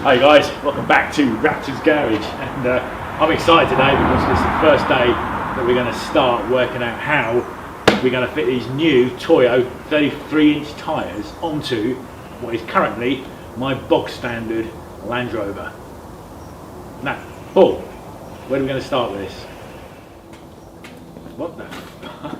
Hi guys, welcome back to Raptor's Garage, and I'm excited today because it's the first day that we're going to start working out how we're going to fit these new Toyo 33-inch tyres onto what is currently my bog standard Land Rover. Now, Paul, where are we going to start with this? What the fuck?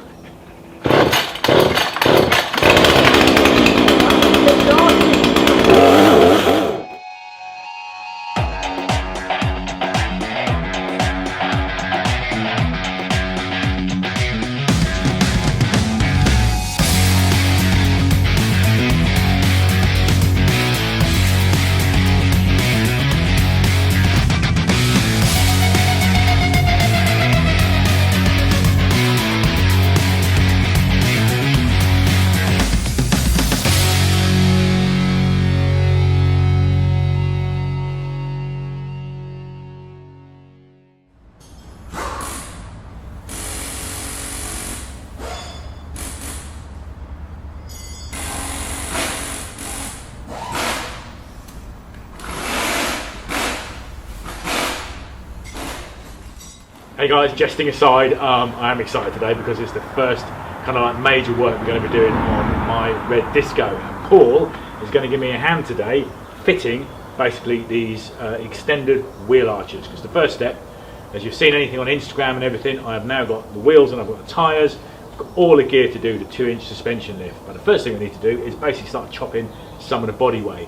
Hey guys, jesting aside, I am excited today because it's the first kind of like major work we're going to be doing on my red Disco, and Paul is going to give me a hand today fitting basically these extended wheel arches, because the first step, as you've seen anything on Instagram and everything, I have now got the wheels and I've got the tyres, I've got all the gear to do the 2-inch suspension lift, but the first thing we need to do is basically start chopping some of the body weight.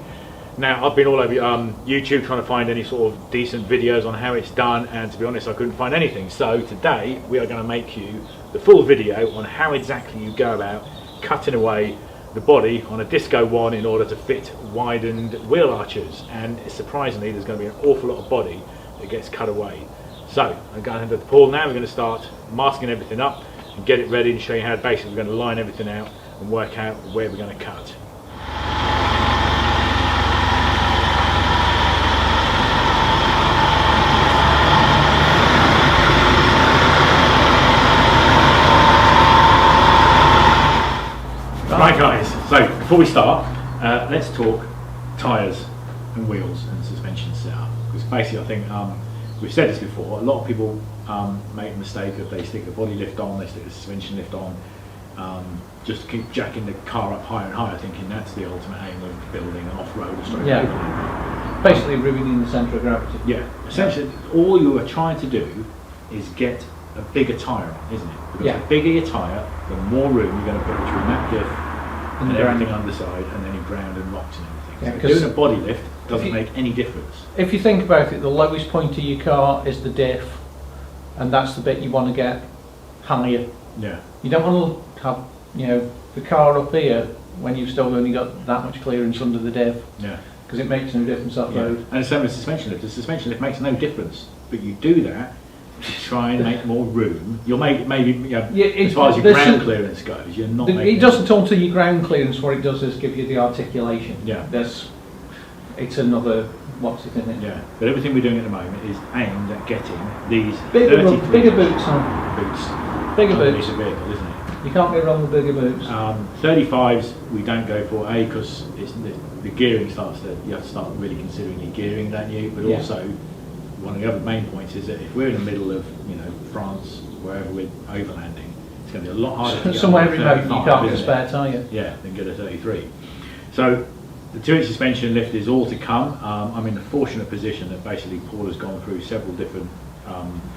Now, I've been all over YouTube trying to find any sort of decent videos on how it's done, and to be honest I couldn't find anything. So today we are going to make you the full video on how exactly you go about cutting away the body on a Disco 1 in order to fit widened wheel arches, and surprisingly there's going to be an awful lot of body that gets cut away. So I'm going to hand it to Paul now. We're going to start masking everything up and get it ready and show you how basically we're going to line everything out and work out where we're going to cut. Right guys, so before we start, let's talk tyres and wheels and suspension setup, because basically I think we've said this before, a lot of people make the mistake of they stick the body lift on, they stick the suspension lift on, just to keep jacking the car up higher and higher, thinking that's the ultimate aim of building an off-road or straight yeah. Basically ruining the centre of gravity. Yeah, essentially all you are trying to do is get a bigger tyre on, isn't it? Because the bigger your tyre, the more room you're going to put between that diff and everything underside, and any ground and rocks and everything. So doing a body lift doesn't make any difference. If you think about it, the lowest point of your car is the diff, and that's the bit you want to get higher. Yeah. You don't want to have, the car up here when you've still only got that much clearance under the diff. Yeah. Because it makes no difference off road. And the same with suspension lift. The suspension lift makes no difference, but you do that to try and make more room. You'll make maybe as far as your ground clearance goes, you're not. It doesn't alter your ground clearance. What it does is give you the articulation. Yeah. It's another what's it in it. Yeah. But everything we're doing at the moment is aimed at getting these bigger boots on. Bigger boots. It's a vehicle, isn't it? You can't go wrong with bigger boots. 35s we don't go for, because it's the gearing starts to, you have to start really considering your gearing, don't you? But also, one of the other main points is that if we're in the middle of France, wherever we're overlanding, it's going to be a lot harder to get somewhere remote you can't get a spare tyre. Yeah, than get a 33. So the 2-inch suspension lift is all to come. I'm in the fortunate position that basically Paul has gone through several different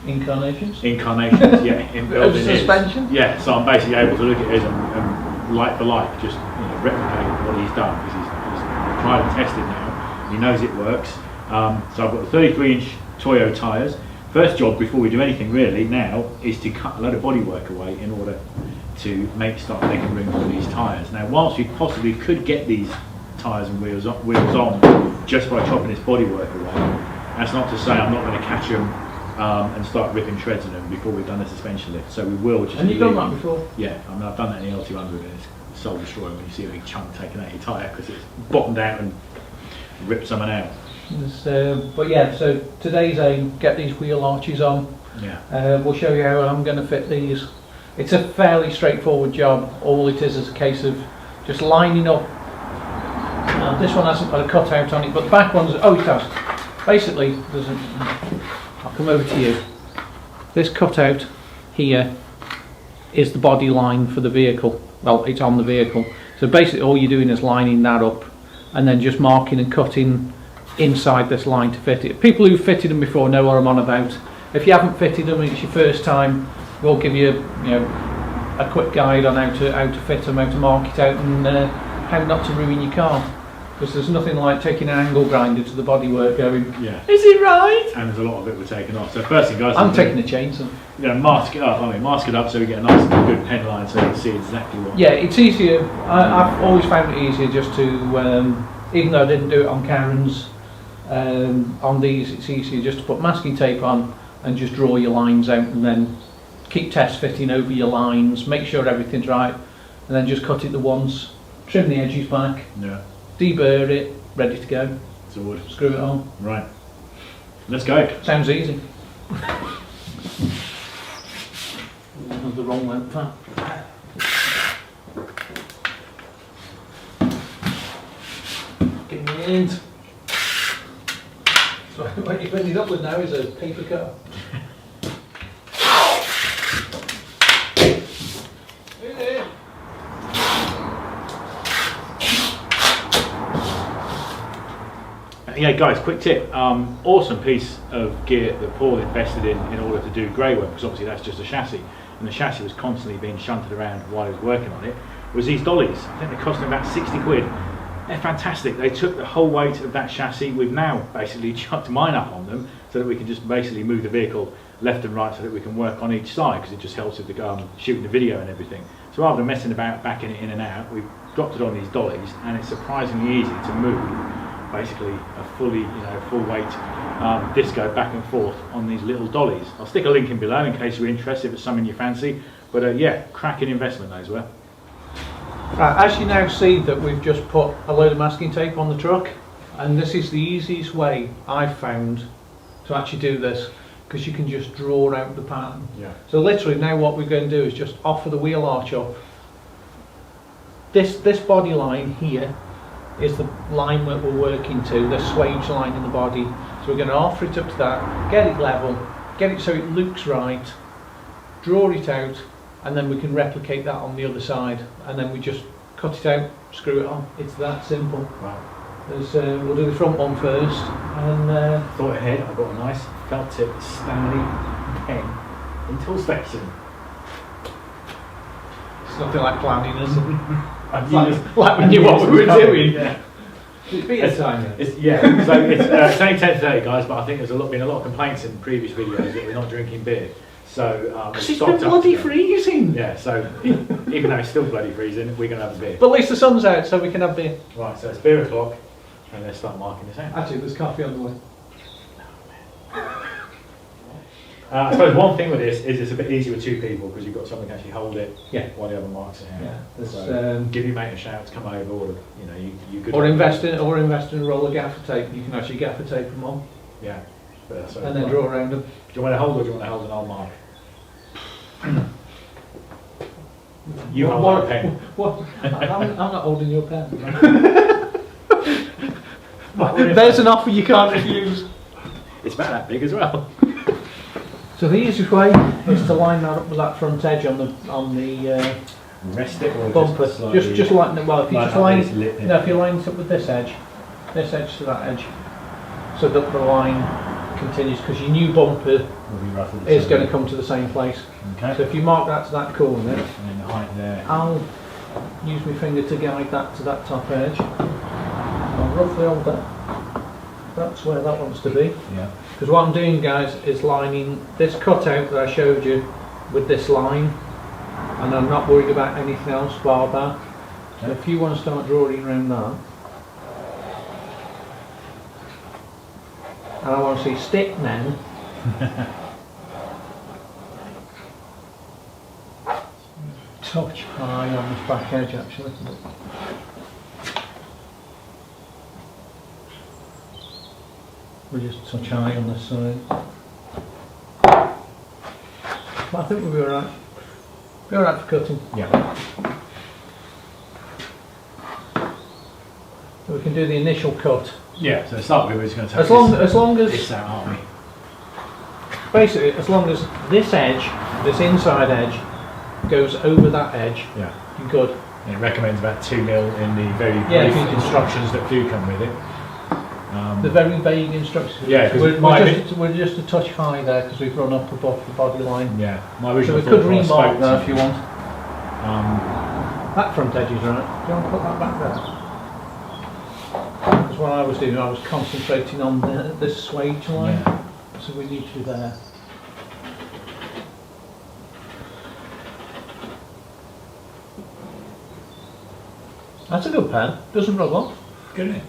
incarnations, yeah, in building suspension. Yeah, so I'm basically able to look at his and like for like, just replicate what he's done, because he's tried and tested now. He knows it works. So I've got the 33-inch Toyo tyres. First job before we do anything really now is to cut a load of bodywork away in order to start making room for these tyres. Now, whilst we possibly could get these tyres and wheels on just by chopping this bodywork away, that's not to say I'm not going to catch them and start ripping shreds in them before we've done the suspension lift. So we will just. And you've done that before? Yeah, I mean I've done that in the L200, and it's soul destroying when you see a big chunk taken out your tyre because it's bottomed out and ripped someone out. But yeah, so today's aim, get these wheel arches on. Yeah. We'll show you how I'm going to fit these. It's a fairly straightforward job. All it is a case of just lining up This one hasn't got a cutout on it, but the back one's, oh it has. Basically, I'll come over to you. This cutout here is the body line for the vehicle. Well, it's on the vehicle. So basically all you're doing is lining that up and then just marking and cutting inside this line to fit it. People who've fitted them before know what I'm on about. If you haven't fitted them and it's your first time, we'll give you, a quick guide on how to fit them, how to mark it out, and how not to ruin your car. Because there's nothing like taking an angle grinder to the bodywork going, yeah, is it right? And there's a lot of it we're taking off. So first thing, guys, I'm taking a chainsaw. Mask it up. Mask it up so we get a nice and good pen line so you can see exactly what. Yeah, it's easier. I've always found it easier just to, even though I didn't do it on Karen's, on these it's easier just to put masking tape on and just draw your lines out, and then keep test fitting over your lines, make sure everything's right, and then just cut it the once, trim the edges back, yeah, deburr it, ready to go. So wood. Screw it on. Right. Let's go. Sounds easy. The wrong length. Getting the end. So what you've ended up with now is a paper cutter. Yeah, guys, quick tip. Awesome piece of gear that Paul invested in order to do grey work, because obviously that's just a chassis, and the chassis was constantly being shunted around while he was working on it, was these dollies. I think they cost him about 60 quid. They're fantastic. They took the whole weight of that chassis. We've now basically chucked mine up on them so that we can just basically move the vehicle left and right so that we can work on each side, because it just helps with the shooting the video and everything. So rather than messing about backing it in and out, we've dropped it on these dollies, and it's surprisingly easy to move basically a fully, full weight disco back and forth on these little dollies. I'll stick a link in below in case you're interested, if it's something you fancy. But yeah, cracking investment those were. Right, as you now see that we've just put a load of masking tape on the truck, and this is the easiest way I've found to actually do this, because you can just draw out the pattern. Yeah. So literally now what we're going to do is just offer the wheel arch up. This body line here is the line that we're working to, the swage line in the body. So we're going to offer it up to that, get it level, get it so it looks right, draw it out, and then we can replicate that on the other side, and then we just cut it out, screw it on. It's that simple. Right. We'll do the front one first, and thought ahead. I've got a nice felt tip Stanley pen in tool station. it's nothing like planning, is it? like we knew what we were doing. Yeah. It's beer time. So it's only 10:30, guys, but I think there's been a lot of complaints in previous videos that we're not drinking beer. So because it's been bloody freezing. Yeah, so even though it's still bloody freezing, we're going to have a beer. But at least the sun's out, so we can have beer. Right, so it's beer o'clock, and let's start marking this out. Actually, there's coffee on the way. I suppose one thing with this is it's a bit easier with two people, because you've got someone who can actually hold it while the other marks it out. Yeah, so give your mate a shout to come over, or you could. Or invest in a roll of gaffer tape. You can actually gaffer tape them on. Yeah. And then draw around them. Do you want to hold, or do you want to hold an old mark? You hold a pen. What? I'm not holding your pen. There's an offer you can't refuse. It's about that big as well. So the easiest way is to line that up with that front edge on the rest it, or bumper. Just line it. Well, if you just line it, no, if you line it up with this edge to that edge, so that the line continues, because your new bumper is going to come to the same place. Okay. So if you mark that to that corner, and then the height there, I'll use my finger to guide that to that top edge. I'll roughly hold that. That's where that wants to be. Yeah. Because what I'm doing, guys, is lining this cutout that I showed you with this line, and I'm not worried about anything else bar that. Okay. So if you want to start drawing around that, and I want to see stick men. Touch high on this back edge, actually. We just touch high on this side. But I think we'll be alright. Be alright for cutting. Yeah. So we can do the initial cut. Yeah, so to start with, we're just going to take As long as this out, aren't we? basically, as long as this edge, this inside edge, goes over that edge, Yeah. you're good. And it recommends about 2 mil in the very Yeah, brief if you- instructions that do come with it. The very vague instructions. Yeah, 'cause we're just a touch high there because we've run up above the body line. Yeah, my So original we could thought when I remark spoke there to- if you want. Um, That front edge is right. Do you want to put that back there? Because what I was doing, I was concentrating on this swage line. yeah. So we need you there. That's a good pen. Doesn't rub off. Good, isn't it?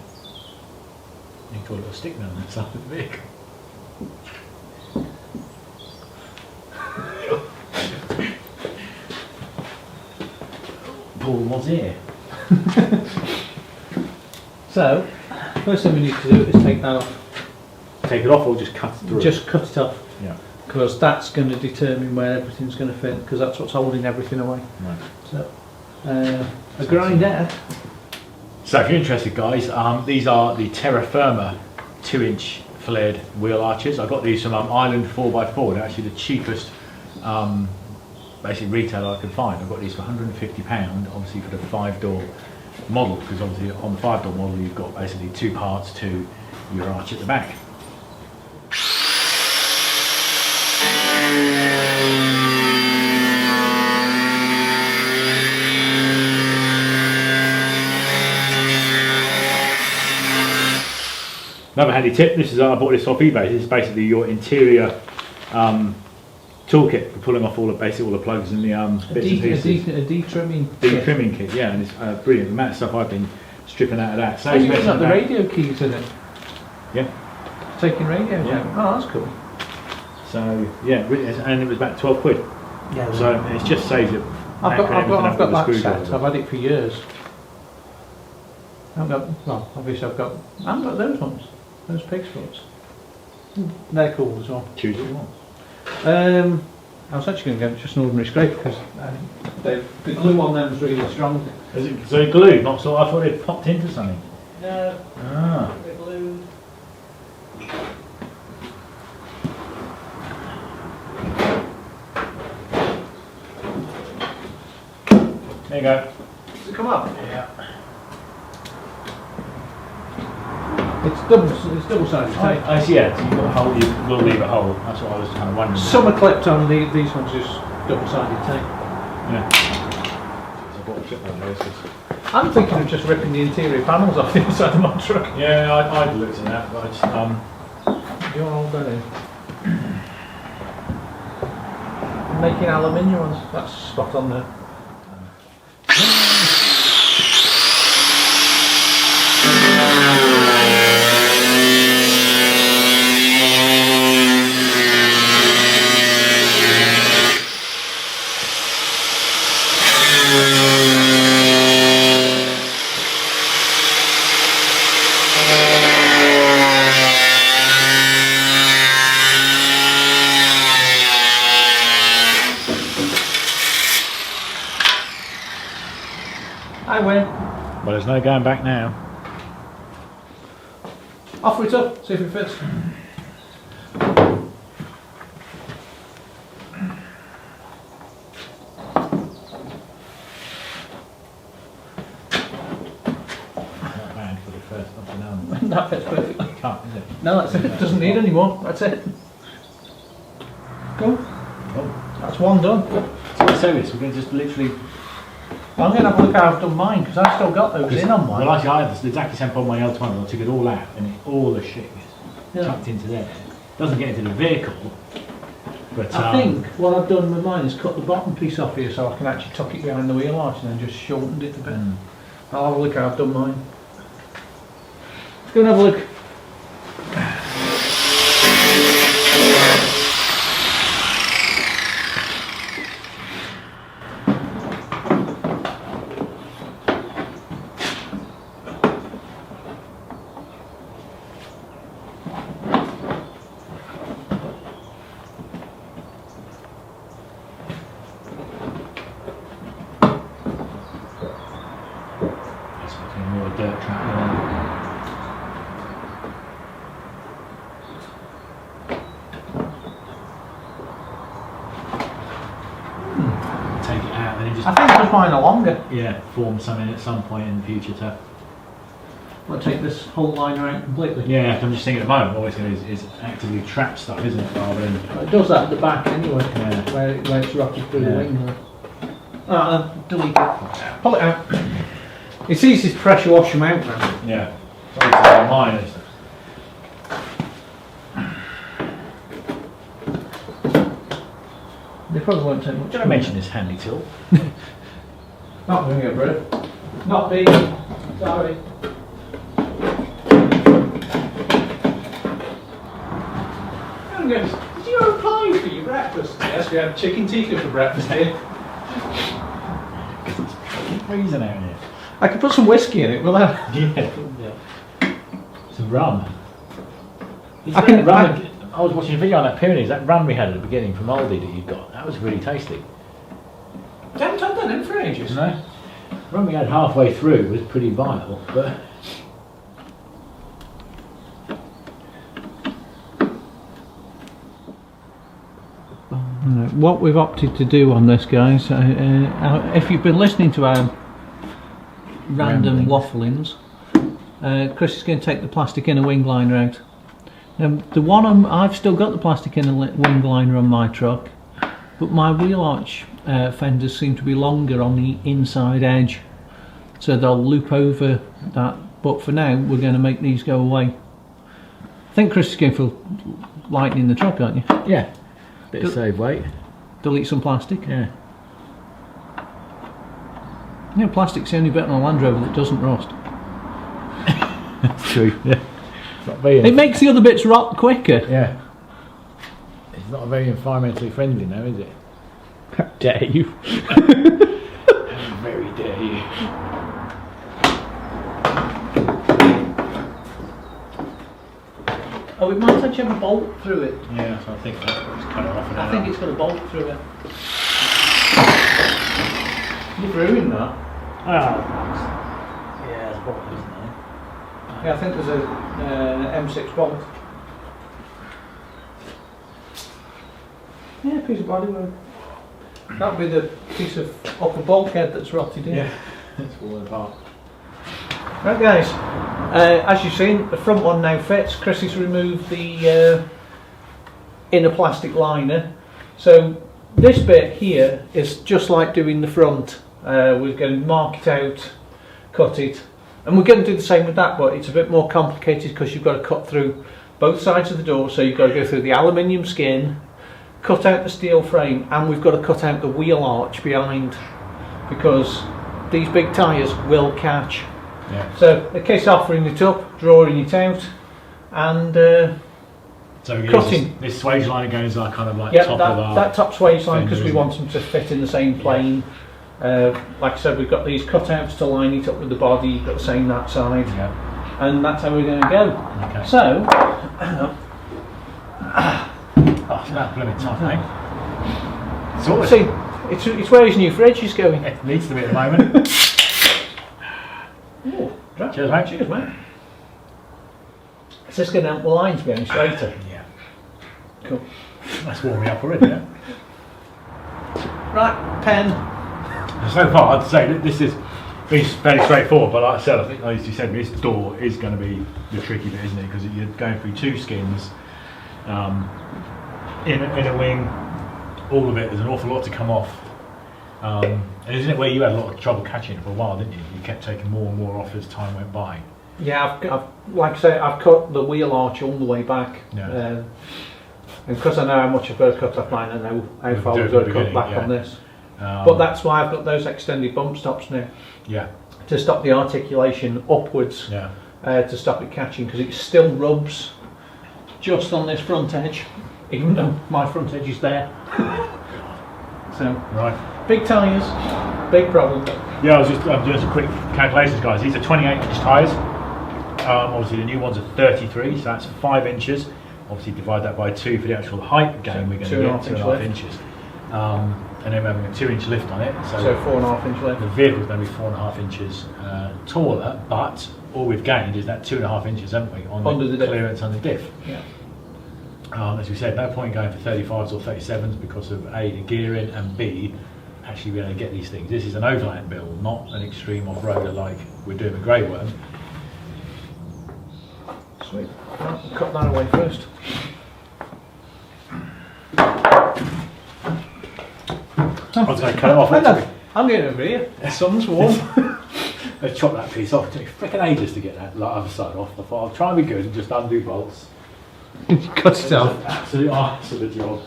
You can call it a stick man on the side of the vehicle. Paul was here. So, first thing we need to do is take that off. Take it off or just cut it through? Just cut it off. Yeah. Because that's going to determine where everything's going to fit, because that's what's holding everything away. Right. So, a grinder. So if you're interested, guys, these are the Terra Firma 2-inch flared wheel arches. I got these from Ireland 4x4. They're actually the cheapest basically retailer I could find. I got these for £150, obviously for the 5-door model, because obviously on the 5-door model you've got basically 2 parts to your arch at the back. Another handy tip, this is I bought this off eBay. This is basically your interior toolkit for pulling off all the plugs and the bits and pieces. A de-trimming. De-trimming kit, yeah, and it's brilliant. The amount of stuff I've been stripping out of that. So you've got the radio keys in it. Yeah. Taking radio Yeah. down. Oh, that's cool. So yeah, and it was about 12 quid. Yeah. So it's just saves you. I've got that the set. I've had it for years. I've got, well, obviously I haven't got those ones. Those pig's foots. They're cool as well. Choose what you want. I was actually going to get just an ordinary scraper because the glue on them is really strong. Is it so glued? Not so. I thought it popped into something. No. Ah. The glue. There you go. Does it come up? Yeah. It's double-sided tape. I see. Yeah. So you've got a hole. You will leave a hole. That's what I was kind of wondering. Some are clipped on. These ones just double-sided tape. Yeah. So I bought a clip on those. I'm thinking of just ripping the interior panels off the inside of my truck. Yeah, I'd looked at that, but I just Do you want all that in? Making aluminium ones. That's spot on there. I win. Well, there's no going back now. Offer it up, see if it fits. Not bad for the first up and down. That fits perfectly. Can't, is it? No, that's it. Doesn't need any more. That's it. Go. Oh. That's one done. So I say this, we're going to just literally. I'm going to have a look how I've done mine because I've still got those in on mine. Well, actually, I had the exactly same problem on my L200. I took it all out and all the shit gets tucked into there. Doesn't get into the vehicle. But I think what I've done with mine is cut the bottom piece off here so I can actually tuck it behind the wheel arch and then just shortened it a bit. I'll have a look how I've done mine. Let's go and have a look. more dirt track. Take it out and then just. I think just mine are longer. Yeah, form something at some point in the future to. I'll take this whole liner out completely. Yeah, I'm just thinking at the moment, all it's going to do is actively trap stuff, isn't it? Rather than. It does that at the back anyway, Yeah. where it's rotted through the wing. Delete it. Pull it out. It's easy to pressure wash them out now. Yeah. It's mine, isn't it? They probably won't take much. Did I mention this handy tool? Not doing it, bro. Not me. Sorry. Did you have a pie for your breakfast? Yes, we had chicken tikka for breakfast here. It's freezing out here. I could put some whiskey in it, will I? Yeah. Some rum. I was watching a video on that Pyrenees, that rum we had at the beginning from Aldi that you got. That was really tasty. I haven't had that in for ages. No? Rum we had halfway through was pretty vile, but. What we've opted to do on this, guys, if you've been listening to our random wafflings, Chris is going to take the plastic inner wing liner out. The one I've still got the plastic inner wing liner on my truck, but my wheel arch fenders seem to be longer on the inside edge, so they'll loop over that. But for now, we're going to make these go away. I think Chris is going for lightening the truck, aren't you? Yeah. Bit of save weight. Delete some plastic. Yeah. You know, plastic's the only bit on a Land Rover that doesn't rust. That's true. Yeah. It's not very. It makes the other bits rot quicker. Yeah. It's not very environmentally friendly now, is it? How dare you? How very dare you. Oh, it might actually have a bolt through it. Yeah, so I think that's cut it off. I think it's got a bolt through it. You've ruined that. Yeah, it's bolt, isn't it? Yeah, I think there's a M6 bolt. Yeah, piece of bodywork. That'll be the piece of upper bulkhead that's rotted in. Yeah, it's falling apart. Right, guys, as you've seen, the front one now fits. Chris has removed the inner plastic liner. So this bit here is just like doing the front. We're going to mark it out, cut it, and we're going to do the same with that, but it's a bit more complicated because you've got to cut through both sides of the door. So you've got to go through the aluminium skin, cut out the steel frame, and we've got to cut out the wheel arch behind, because these big tyres will catch. Yeah. So the case of offering it up, drawing it out, and so cutting. This swage line goes like kind of like Yeah, top of our that top swage line, because we fender, want them to fit in the same plane. Like I said, we've got these cutouts to line it up with the body. You've got the same that side, Yeah. and that's how we're going to go. Okay. So, Oh, it's that blooming tough, mate. Sort of. see, it's where his new fridge is going. It needs to be at the moment. Ooh, Cheers, mate. Cheers, mate. Is this going to help the lines going straighter? Yeah. Cool. That's warming me up already, yeah? Right, pen. So far, I'd say that this is fairly straightforward, but like I said, I think, as you said, this door is going to be the tricky bit, isn't it? Because you're going through two skins, in a wing, all of it, there's an awful lot to come off. And isn't it where you had a lot of trouble catching it for a while, didn't you? You kept taking more and more off as time went by. Yeah, I've like I say, I've cut the wheel arch all the way back. Yeah. And because I know how much I've got to cut off mine, I know how far we've got to cut back on this. But that's why I've got those extended bump stops now. Yeah. To stop the articulation upwards. Yeah. To stop it catching, because it still rubs just on this front edge, even though my front edge is there. So. Right. Big tyres, big problem. Yeah, I'm doing some quick calculations, guys. These are 28-inch tyres. Obviously, the new ones are 33, so that's 5 inches. Obviously, divide that by 2 for the actual height gain we're going to get, 2.5 inches. and then we're having a 2-inch lift on it. So 4.5-inch lift. The vehicle's going to be 4.5 inches taller, but all we've gained is that 2.5 inches, haven't we, on under the clearance on the diff. Yeah. As we said, no point going for 35s or 37s because of A, the gearing, and B, actually being able to get these things. This is an overland build, not an extreme off-roader like we're doing with Grey Worm. Sweet. Right, we'll cut that away first. I was going to cut it off. I'm getting over here. The sun's warm. Let's chop that piece off. It took me freaking ages to get that other side off. I thought I'll try and be good and just undo bolts. Cut it off. Absolute arse of the job.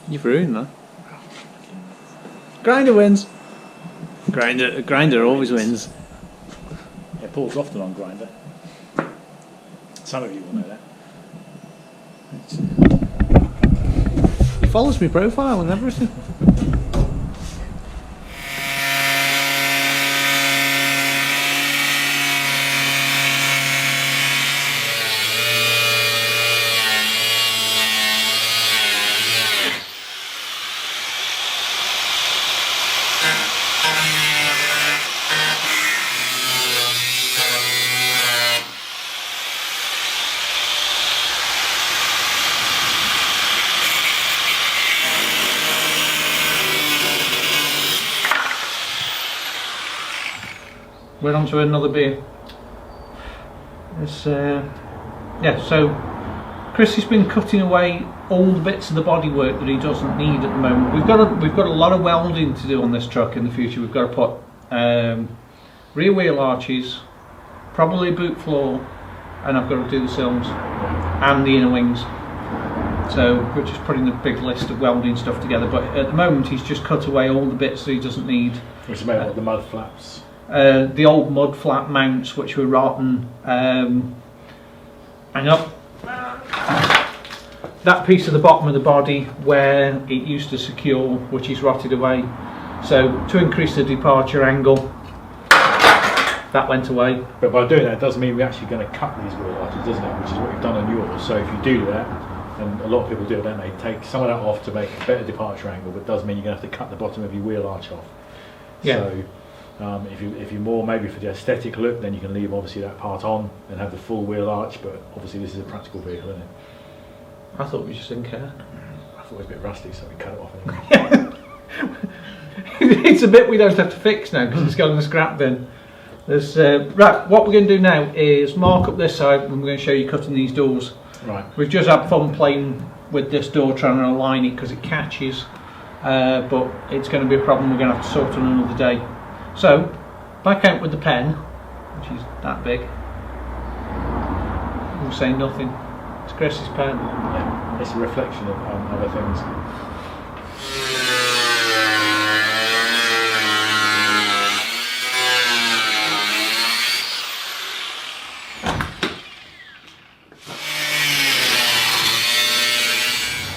You've ruined that. Grinder wins. Grinder always wins. Yeah, Paul's often on grinder. Some of you will know that. He follows me profile and everything. We're on to another beer. It's, yeah, so Chris has been cutting away all the bits of the bodywork that he doesn't need at the moment. We've got a lot of welding to do on this truck in the future. We've got to put rear wheel arches, probably a boot floor, and I've got to do the sills and the inner wings. So we're just putting a big list of welding stuff together. But at the moment, he's just cut away all the bits that he doesn't need. Which is made of the mud flaps. The old mud flap mounts which were rotten, hang up, that piece of the bottom of the body where it used to secure, which is rotted away, so to increase the departure angle that went away. But by doing that, it doesn't mean we're actually going to cut these wheel arches, doesn't it, which is what we've done on yours. So if you do that, and a lot of people do it, don't they, take some of that off to make a better departure angle, but it does mean you're going to have to cut the bottom of your wheel arch off. Yeah. So if you're more maybe for the aesthetic look, then you can leave obviously that part on and have the full wheel arch, but obviously this is a practical vehicle, isn't it? I thought we just didn't care. I thought it was a bit rusty, so we cut it off anyway. It's a bit we don't have to fix now because it's gone in the scrap bin. There's, right, what we're going to do now is mark up this side and we're going to show you cutting these doors. Right. We've just had fun playing with this door, trying to align it because it catches, but it's going to be a problem we're going to have to sort on another day. So, back out with the pen, which is that big. We'll say nothing. It's Chris's pen. Yeah, it's a reflection of other things.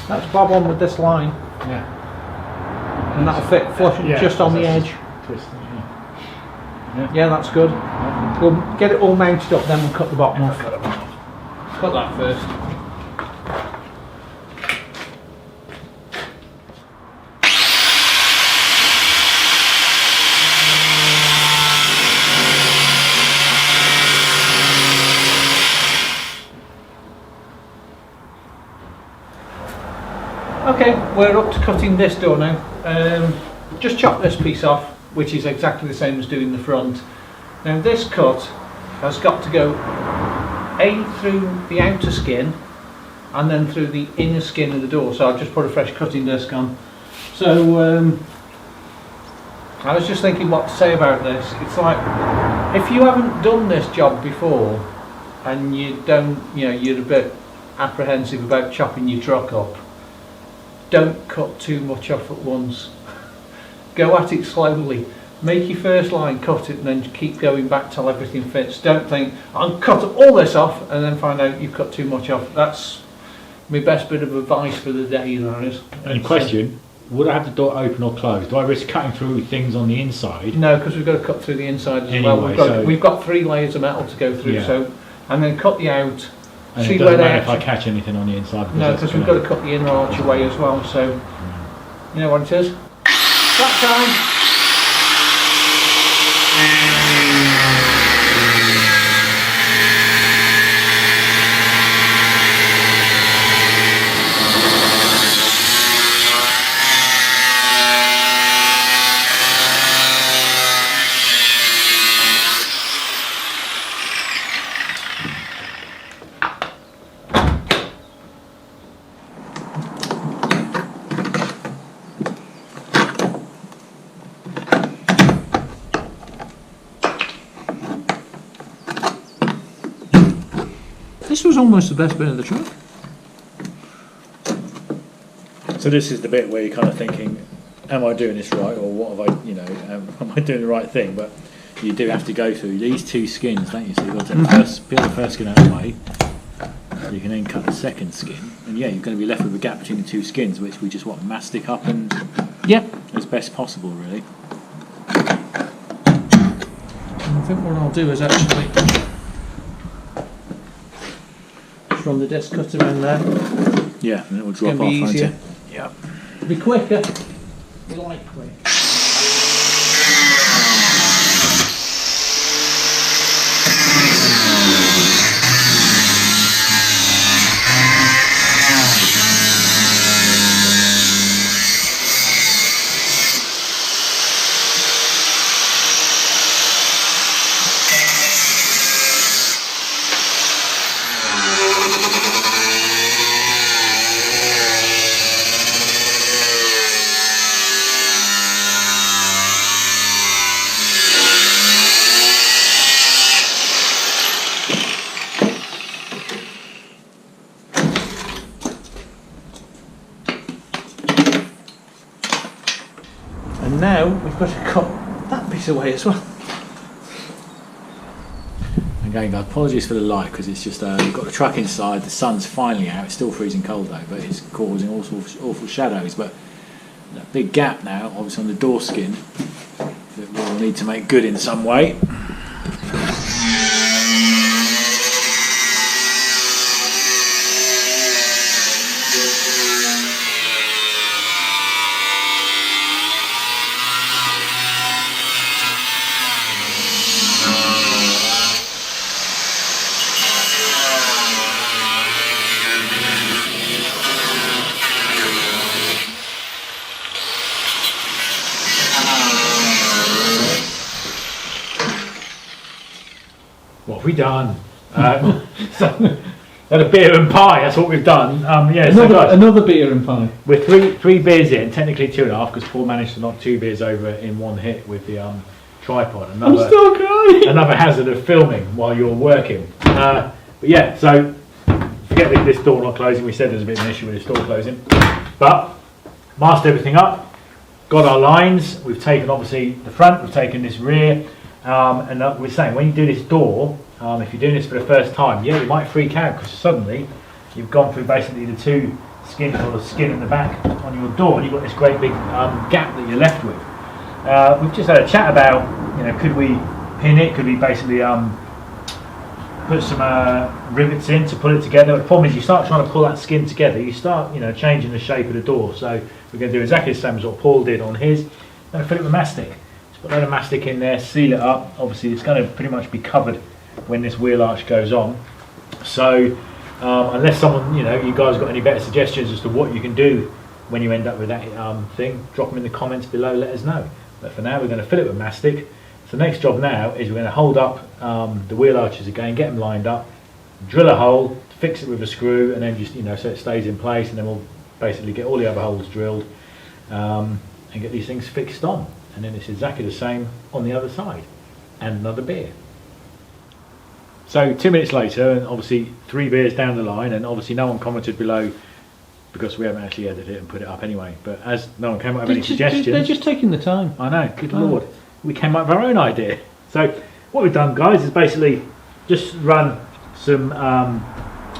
That's bob on with this line. Yeah. And that'll fit flush just on the edge. Twist, yeah, that's good. We'll get it all mounted up, then we'll cut the bottom off. Cut that first. Okay, we're up to cutting this door now. Just chop this piece off, which is exactly the same as doing the front. Now this cut has got to go A through the outer skin and then through the inner skin of the door, so I've just put a fresh cutting disc on. So I was just thinking what to say about this. It's like, if you haven't done this job before and you don't, you're a bit apprehensive about chopping your truck up, don't cut too much off at once. Go at it slowly. make your first line, cut it, and then keep going back till everything fits. Don't think, I'll cut all this off and then find out you've cut too much off. That's my best bit of advice for the day, that is. And question, would I have the door open or closed? Do I risk cutting through things on the inside? No, because we've got to cut through the inside as Anyway, well. We've got 3 layers of metal to go through, Yeah. so, and then cut the out. And See it where doesn't they matter if I actually, catch anything on the inside? no, because we've got to cut the inner arch away as well, so, you know what it is? Flat time! This was almost the best bit of the truck. So this is the bit where you're kind of thinking, am I doing this right, or what have I, you know, am I doing the right thing? But you do have to go through these 2 skins, don't you? So you've got to peel the first skin out of the way. You can then cut the second skin, and yeah, you're going to be left with a gap between the 2 skins, which we just want to mastic up and as best possible, really. I think what I'll do is actually just run the disc cutter in there. Yeah, and it will drop It's off, gonna be won't easier. it? Yeah. It'll be quicker. Be like quick. And now we've got to cut that piece away as well. Again, guys, apologies for the light, because it's just we've got the truck inside, the sun's finally out, it's still freezing cold though, but it's causing all sorts of awful shadows. But that big gap now, obviously on the door skin, that we'll need to make good in some way. What have we done? So, had a beer and pie, that's what we've done. Yeah, so guys, another beer and pie. we're three beers in, technically 2.5, because Paul managed to knock 2 beers over in one hit with the tripod. I'm still crying! Another hazard of filming while you're working. But yeah, so forget this door not closing. We said there's a bit of an issue with this door closing. But masked everything up, got our lines. We've taken obviously the front, we've taken this rear. And we're saying when you do this door, if you're doing this for the first time, yeah, you might freak out because suddenly you've gone through basically the 2 skins or the skin at the back on your door, and you've got this great big gap that you're left with. We've just had a chat about, you know, could we pin it? Could we basically put some rivets in to put it together? The problem is you start trying to pull that skin together, you start, you know, changing the shape of the door. So we're going to do exactly the same as what Paul did on his. Going to fill it with mastic. Put a load of mastic in there, seal it up. Obviously it's going to pretty much be covered when this wheel arch goes on. So unless someone, you know, you guys got any better suggestions as to what you can do when you end up with that thing, drop them in the comments below, let us know. But for now we're going to fill it with mastic. So the next job now is we're going to hold up the wheel arches again, get them lined up, drill a hole, fix it with a screw, and then just, you know, so it stays in place, and then we'll basically get all the other holes drilled and get these things fixed on. And then it's exactly the same on the other side. And another beer. So 2 minutes later, and obviously 3 beers down the line, and obviously no one commented below because we haven't actually edited it and put it up anyway. But as no one came up with any suggestions, They're just taking the time. I know, good lord. we came up with our own idea. So what we've done, guys, is basically just run some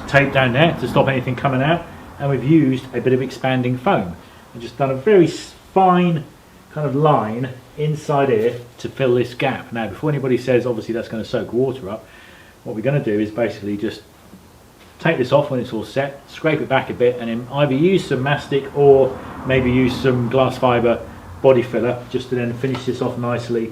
tape down there to stop anything coming out, and we've used a bit of expanding foam and just done a very fine kind of line inside here to fill this gap. Now, before anybody says obviously that's going to soak water up, what we're going to do is basically just take this off when it's all set, scrape it back a bit, and then either use some mastic or maybe use some glass fibre body filler just to then finish this off nicely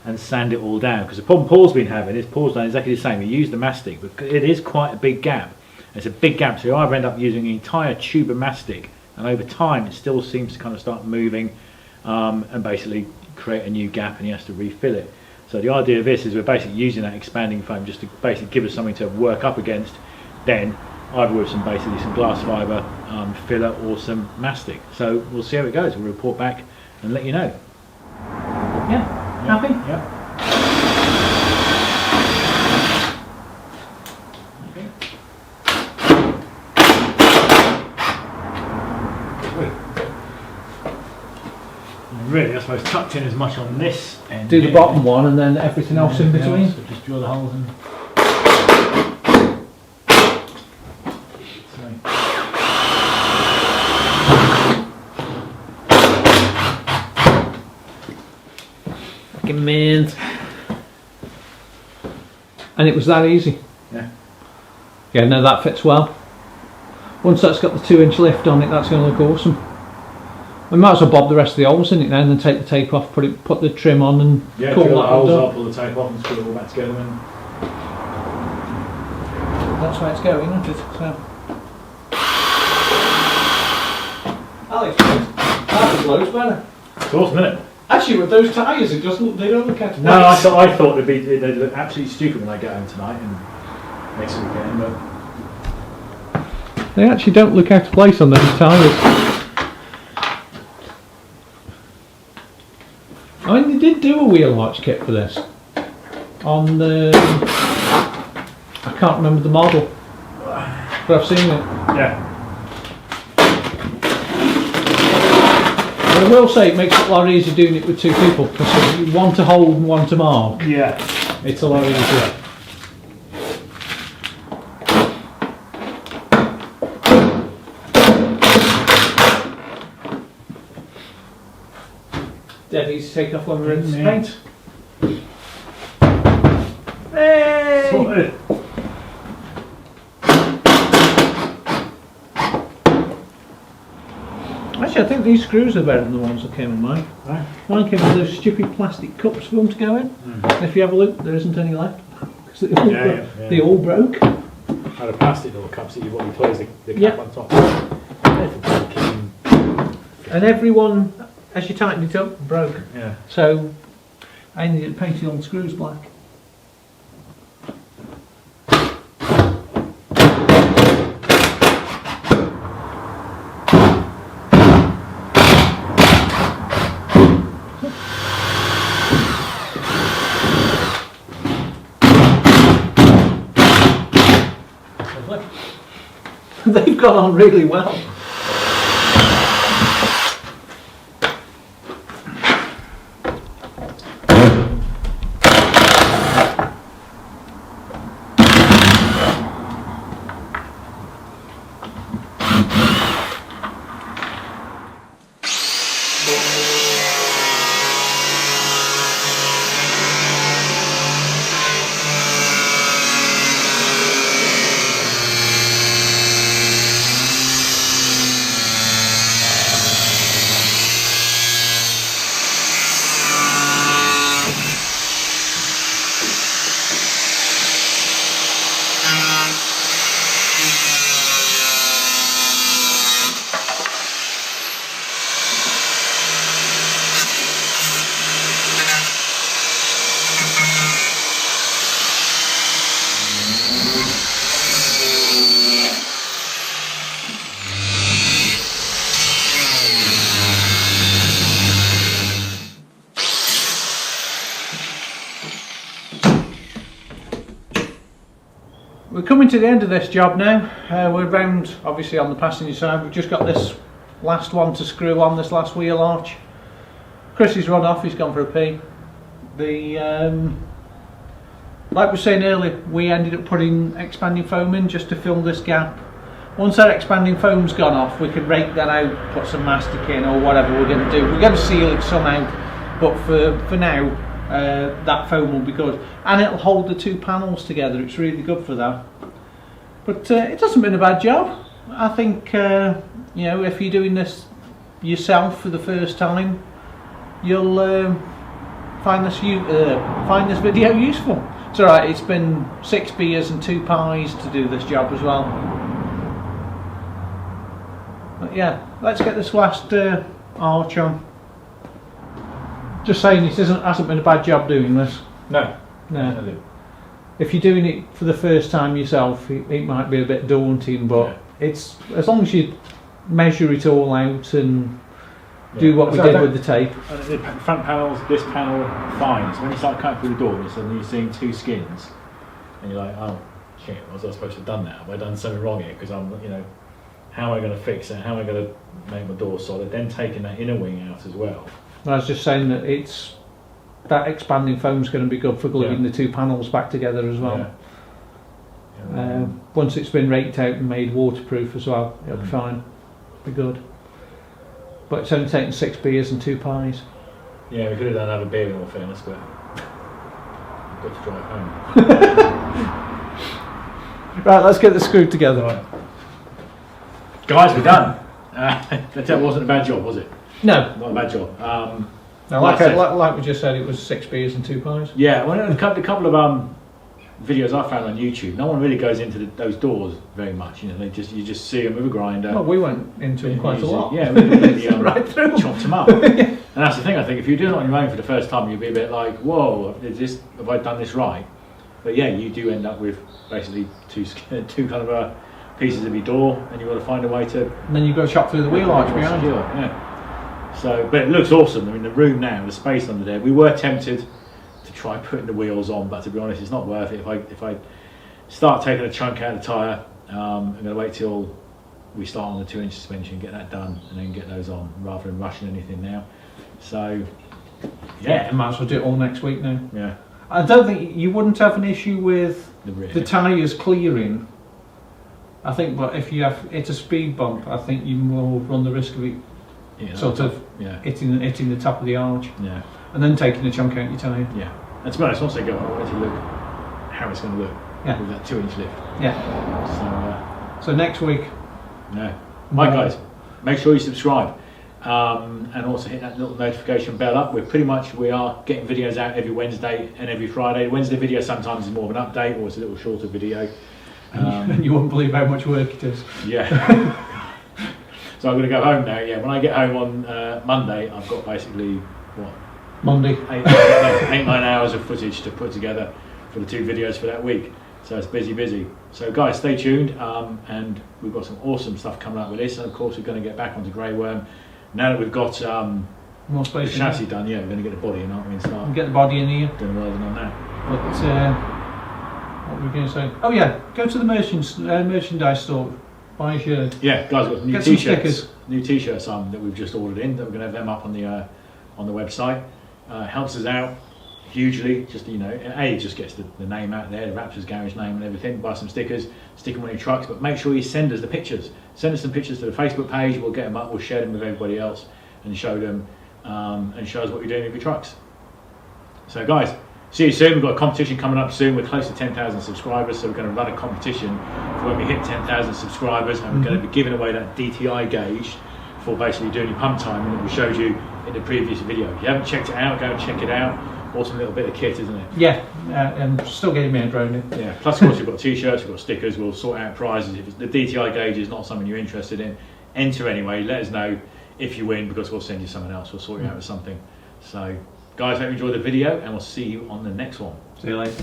and sand it all down. Because the problem Paul's been having is Paul's done exactly the same. We used the mastic, but it is quite a big gap. It's a big gap, so you either end up using an entire tube of mastic, and over time it still seems to kind of start moving and basically create a new gap, and he has to refill it. So the idea of this is we're basically using that expanding foam just to basically give us something to work up against, then either with some basically some glass fibre filler or some mastic. So we'll see how it goes. We'll report back and let you know. Yeah, happy? Yeah. Really, I suppose tucked in as much on this end. Do the bottom one and then everything else in between. So just drill the holes in. Fucking mint. And it was that easy. Yeah. Yeah, no, that fits well. Once that's got the 2-inch lift on it, that's going to look awesome. We might as well bob the rest of the holes in it now and then take the tape off, put the trim on and pull the holes up, pull the tape off and screw it all back together. And that's where it's going, isn't it? So. Alex, that was loads better. It's awesome, isn't it? Actually, with those tyres, they don't look at. No, I thought they'd look absolutely stupid when I get home tonight and next weekend, but they actually don't look out of place on those tyres. I mean, they did do a wheel arch kit for this. On the... I can't remember the model, but I've seen it. yeah. But I will say it makes it a lot easier doing it with two people, because one to hold and one to mark. Yeah. It's a lot easier. Dead easy to take off when we're in the paint. Hey! Sorted. Actually, I think these screws are better than the ones that came in mine. Right. Mine came with those stupid plastic cups for them to go in. And if you have a look, there isn't any left. Because they all broke. Out of plastic little cups that you've already closed the cap on top. And everyone, as you tightened it up, broke. Yeah. So I ended up painting all the screws black. They've gone on really well. We're coming to the end of this job now. We're round, obviously, on the passenger side. We've just got this last one to screw on, this last wheel arch. Chris has run off, he's gone for a pee. Like we were saying earlier, we ended up putting expanding foam in just to fill this gap. Once that expanding foam's gone off, we could rake that out, put some mastic in or whatever we're going to do. We're going to seal it somehow, but for now, that foam will be good. And it'll hold the two panels together, it's really good for that. But it hasn't been a bad job. I think, you know, if you're doing this yourself for the first time, you'll find this video useful. It's alright, it's been 6 beers and 2 pies to do this job as well. But yeah, let's get this last arch on. Just saying, it hasn't been a bad job doing this. No. If you're doing it for the first time yourself, it might be a bit daunting, but it's as long as you measure it all out and do what we did with the tape. The front panels, this panel, fine. So when you start cutting through the door, suddenly you're seeing 2 skins, and you're like, oh shit, was I supposed to have done that? Have I done something wrong here? Because I'm, you know, how am I going to fix it? How am I going to make my door solid? Then taking that inner wing out as well. I was just saying that that expanding foam is going to be good for gluing the 2 panels back together as well. Once it's been raked out and made waterproof as well, it'll be fine. Be good. But it's only taken 6 beers and 2 pies. Yeah, we could have done another beer in all fairness, but I've got to drive home. Right, let's get the screw together. Right. Guys, we're done. That wasn't a bad job, was it? No. Not a bad job. Now, like we just said, it was 6 beers and 2 pies. Yeah, well, a couple of videos I found on YouTube, no one really goes into those doors very much. You know, you just see them with a grinder. Well, we went into them quite a lot. Yeah, we really right through. Chopped them up. And that's the thing. I think if you're doing it on your own for the first time, you'll be a bit like, "Whoa, have I done this right?" But yeah, you do end up with basically two kind of pieces of your door, and you've got to find a way to. And then you've got to chop through the wheel arch behind you. Yeah. So, but it looks awesome. I mean, the room now, the space under there. We were tempted to try putting the wheels on, but to be honest, it's not worth it. If I start taking a chunk out of the tyre, I'm going to wait till we start on the 2-inch suspension, get that done, and then get those on, rather than rushing anything now. So, yeah, might as well do it all next week now. Yeah. I don't think you wouldn't have an issue with the tyres clearing. I think, but if you have it's a speed bump, I think you will run the risk of it hitting the top of the arch. Yeah. And then taking a chunk out your tyre. Yeah. And to be honest, once they go, I want to look how it's going to look with that 2-inch lift. Yeah. So next week. Yeah. Right, guys, make sure you subscribe. And also hit that little notification bell up. We are getting videos out every Wednesday and every Friday. Wednesday video sometimes is more of an update, or it's a little shorter video. And you won't believe how much work it is. Yeah. So I'm going to go home now. Yeah, when I get home on Monday, I've got basically Monday 8-9 hours of footage to put together for the 2 videos for that week. So it's busy. So guys, stay tuned. And we've got some awesome stuff coming up with this. And of course, we're going to get back onto Grey Worm. Now that we've got more space, the chassis done, we're going to get the body in, aren't we? And start get the body in here. Doing welding on that. But what were we going to say? Oh yeah, go to the merchandise store, buy a shirt. Yeah, guys, we've got new get t-shirts. Some stickers. New t-shirts that we've just ordered in. That we're going to have them up on the website. Helps us out hugely. Just it just gets the name out there, the Raptor's garage name and everything. Buy some stickers, stick them on your trucks, but make sure you send us the pictures. Send us some pictures to the Facebook page. We'll get them up. We'll share them with everybody else and show them and show us what you're doing with your trucks. So guys, see you soon. We've got a competition coming up soon. We're close to 10,000 subscribers, so we're going to run a competition for when we hit 10,000 subscribers, and we're going to be giving away that DTI gauge for basically doing your pump time, and we showed you in the previous video. If you haven't checked it out, go and check it out. Awesome little bit of kit, isn't it? Yeah, and still getting me around it. Yeah, plus of course we've got t-shirts, we've got stickers, we'll sort out prizes. If the DTI gauge is not something you're interested in, enter anyway, let us know if you win, because we'll send you someone else, we'll sort you out with something. So guys, hope you enjoyed the video, and we'll see you on the next one. See you later.